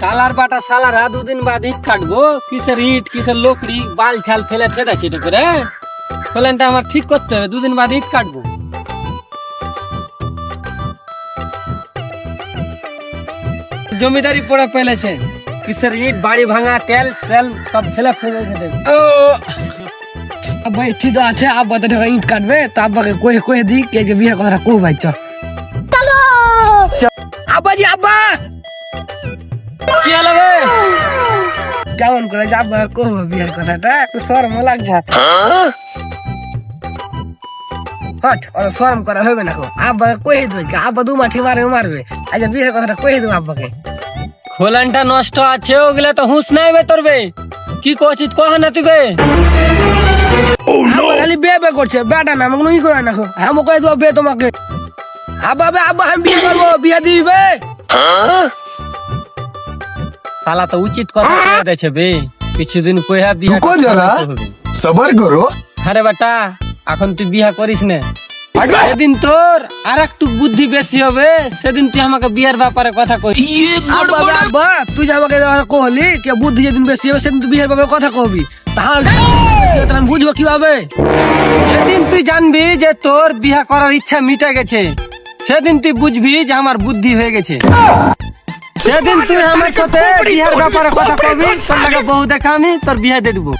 Colour বাটা সালারা দুদিন বাদ ইট কাটবো, কিসের ইট কিসের লকড়ি বাল ছাল ফেলে ছেড়া ছেটে করে প্ল্যানটা আমার ঠিক করতে হবে। দুদিন বাদ ইট কাটবো। জমিদারি পড়ে ফেলেছে, কিসের ইট বাড়ি ভাঙা তেল সেল সব ফেলে ফেলে দেবে। ভাই ঠিক আছে, আব্বা তো ইট কাটবে, তো আব্বাকে কয়ে কয়ে দিই কে যে বিয়ের কথাটা কো ভাই। চল আব্বাজি, আব্বা কি হলো রে? কেমন করে যে আব্বা কহবো বিয়ের কথাটা, একটু শরম লাগছে। হট, ওরা শরম করা হবে না। আব্বাকে কয়ে দেবে, আব্বা দু মাঠি মারবে। আচ্ছা বিয়ের কথাটা কয়ে দেবো আব্বাকে। খোলানটা নষ্ট আছে, ওগুলা তো হুঁশ নাই বে তোর বে। কি করছিস কহ না তুই বে? আব্বা খালি বে করছে, বেটা না আমাকে ই করে না। আমি কয়ে দেবো বে তোমাকে। আব্বা আব্বা আমি বিয়ে করবো, বিয়ে দিবে। শালা তো উচিত কথা কয়ে দেছে বে, কিছুদিন কইয়া বিয়া रुको जरा सबर करो। আরে বেটা এখন তুই বিয়া করিস না, সেদিন তোর আর একটু বুদ্ধি বেশি হবে, সেদিন তুই আমাকে বিয়ের ব্যাপারে কথা কইস। আব্বা আব্বা তুই যে আমাকে কহলি কে বুদ্ধি যেদিন বেশি হবে সেদিন তুই বিয়ের ব্যাপারে কথা কবি, তাহলে আমি বুঝবো কিভাবে? সেদিন তুই জানবি যে তোর বিয়া করার ইচ্ছা মিটে গেছে, সেদিন তুই বুঝবি যে আমার বুদ্ধি হয়ে গেছে। সেদিন তুই আমার সাথে বিয়ের ব্যাপারে কথা কবি, তোর লাগে বউ দেখা আমি তোর বিয়ে দিয়ে দেবো।